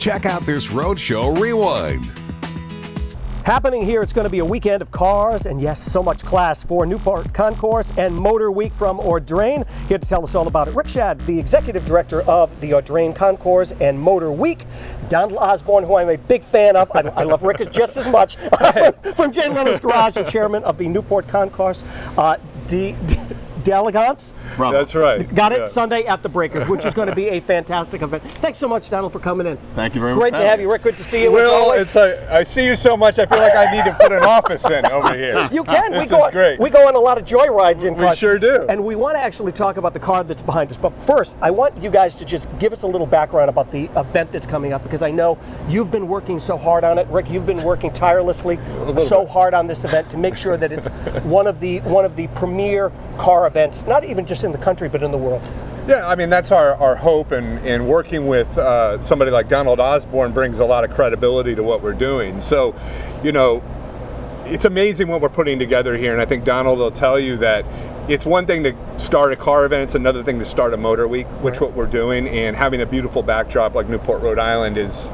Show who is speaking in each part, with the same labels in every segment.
Speaker 1: Check out this Roadshow Rewind.
Speaker 2: Happening here, it's going to be a weekend of cars and, yes, so much class for Newport Concours and Motor Week from Audrain. Here to tell us all about it, Rick Schad, the Executive Director of the Audrain Concours and Motor Week. Donald Osborne, who I'm a big fan of. I love Rick just as much. From Jay Leno's Garage, the Chairman of the Newport Concours. D'Elegance.
Speaker 3: That's right.
Speaker 2: Got it? Yeah. Sunday at the Breakers, which is going to be a fantastic event. Thanks so much, Donald, for coming in.
Speaker 4: Thank you very much.
Speaker 2: Great to have you, Rick. Good to see you.
Speaker 3: Will, I see you so much, I feel like I need to put an office in over here.
Speaker 2: You can.
Speaker 3: This is great.
Speaker 2: We go on a lot of joy rides in cars.
Speaker 3: We sure do.
Speaker 2: And we want to actually talk about the car that's behind us. But first, I want you guys to just give us a little background about the event that's coming up, because I know you've been working so hard on it. Rick, you've been working tirelessly so hard on this event to make sure that it's one of the premier car events, not even just in the country, but in the world.
Speaker 3: Yeah, I mean, that's our hope, and working with somebody like Donald Osborne brings a lot of credibility to what we're doing. So, you know, it's amazing what we're putting together here, and I think Donald will tell you that it's one thing to start a car event, it's another thing to start a motor week, which what we're doing, and having a beautiful backdrop like Newport, Rhode Island is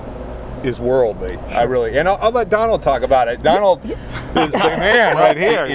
Speaker 3: worldly. Sure. I really, and I'll let Donald talk about it. Donald is the man right here.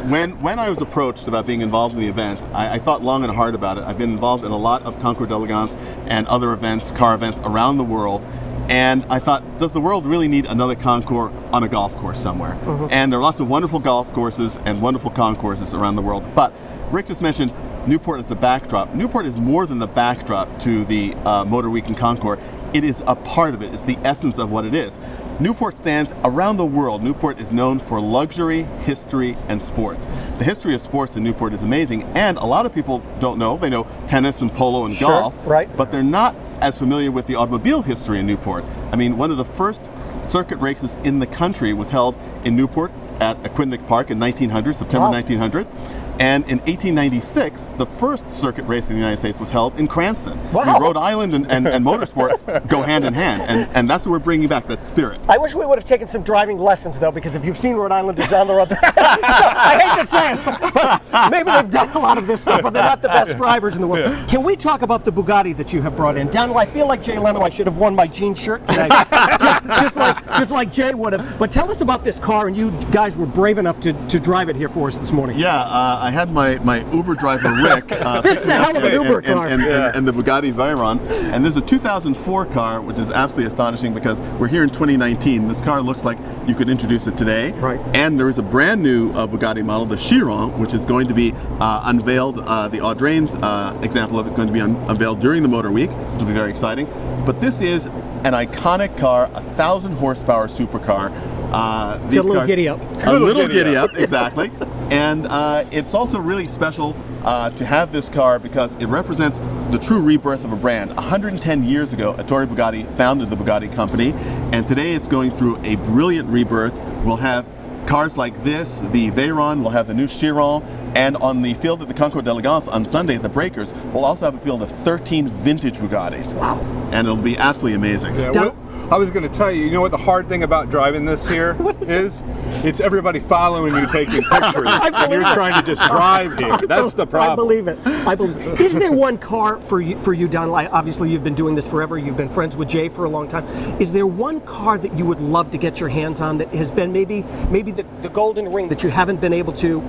Speaker 4: When I was approached about being involved in the event, I thought long and hard about it. I've been involved in a lot of Concours d'Elegance and other events, car events around the world, and I thought, does the world really need another concours on a golf course somewhere? And there are lots of wonderful golf courses and wonderful concourses around the world, but Rick just mentioned Newport as the backdrop. Newport is more than the backdrop to the Motor Week and Concours. It is a part of it. It's the essence of what it is. Newport stands around the world. Newport is known for luxury, history, and sports. The history of sports in Newport is amazing, and a lot of people don't know. They know tennis and polo and golf, but they're not as familiar with the automobile history in Newport. I mean, one of the first circuit races in the country was held in Newport at Aquidneck Park in 1900, September 1900. And in 1896, the first circuit race in the United States was held in Cranston. I mean, Rhode Island and motorsport go hand in hand, and that's what we're bringing back, that spirit.
Speaker 2: I wish we would have taken some driving lessons, though, because if you've seen Rhode Island, it's on the road. I hate to say it, but maybe they've done a lot of this stuff, but they're not the best drivers in the world. Yeah. Can we talk about the Bugatti that you have brought in? Donald, I feel like Jay Leno, I should have worn my jean shirt today, just like Jay would have. But tell us about this car, and you guys were brave enough to drive it here for us this morning.
Speaker 4: Yeah, I had my Uber driver, Rick.
Speaker 2: This is a hell of an Uber car.
Speaker 4: And the Bugatti Veyron. And this is a 2004 car, which is absolutely astonishing because we're here in 2019. This car looks like you could introduce it today. Right. And there is a brand new Bugatti model, the Chiron, which is going to be unveiled. The Audrain's example of it is going to be unveiled during the Motor Week, which will be very exciting. But this is an iconic car, 1,000 horsepower supercar.
Speaker 2: A little giddy up.
Speaker 4: A little giddy up, exactly. And it's also really special to have this car because it represents the true rebirth of a brand. 110 years ago, Ettore Bugatti founded the Bugatti company, and today it's going through a brilliant rebirth. We'll have cars like this, the Veyron, we'll have the new Chiron, and on the field at the Concours d'Elegance on Sunday at the Breakers, we'll also have a field of 13 vintage Bugattis. Wow. And it'll be absolutely amazing.
Speaker 3: Yeah, I was going to tell you, you know what the hard thing about driving this here is? It's everybody following you taking pictures, and you're trying to just drive here. That's the problem.
Speaker 2: I believe it. Is there one car for you, Donald? Obviously, you've been doing this forever. You've been friends with Jay for a long time. Is there one car that you would love to get your hands on that has been maybe the golden ring that you haven't been able to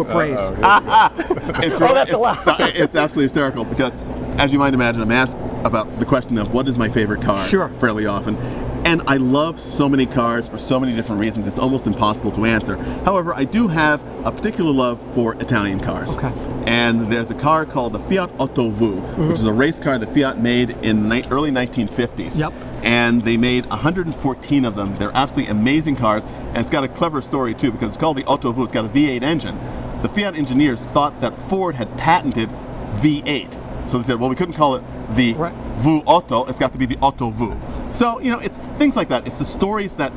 Speaker 2: appraise? That's a lot.
Speaker 4: It's absolutely hysterical because, as you might imagine, I'm asked about the question of what is my favorite car fairly often. And I love so many cars for so many different reasons, it's almost impossible to answer. However, I do have a particular love for Italian cars. Okay. And there's a car called the Fiat 8V, which is a race car that Fiat made in the early 1950s. Yep. And they made 114 of them. They're absolutely amazing cars. And it's got a clever story too, because it's called the 8V. It's got a V8 engine. The Fiat engineers thought that Ford had patented V8. So they said, well, we couldn't call it the V8, it's got to be the 8V. So, you know, it's things like that. It's the stories that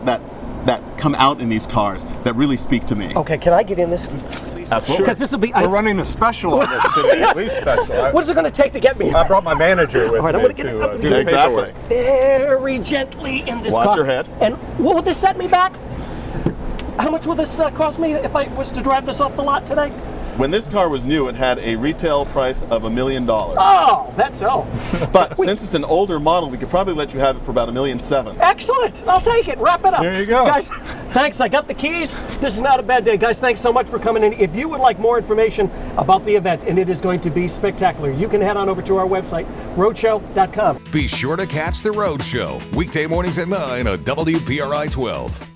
Speaker 4: come out in these cars that really speak to me.
Speaker 2: Okay, can I get in this, please?
Speaker 4: Absolutely.
Speaker 2: Because this will be...
Speaker 3: We're running a special on this today, at least special.
Speaker 2: What is it going to take to get me?
Speaker 3: I brought my manager with me
Speaker 2: to
Speaker 3: do the paperwork.
Speaker 2: Very gently in this car.
Speaker 4: Watch your head.
Speaker 2: And what would this set me back? How much will this cost me if I was to drive this off the lot today?
Speaker 4: When this car was new, it had a retail price of $1 million.
Speaker 2: Oh, that's all.
Speaker 4: But since it's an older model, we could probably let you have it for about $1.7 million.
Speaker 2: Excellent. I'll take it. Wrap it up.
Speaker 3: There you go.
Speaker 2: Guys, thanks. I got the keys. This is not a bad day. Guys, thanks so much for coming in. If you would like more information about the event, and it is going to be spectacular, you can head on over to our website, RHODEShow.com.
Speaker 1: Be sure to catch The Road Show, weekday mornings at 9 on WPRI 12.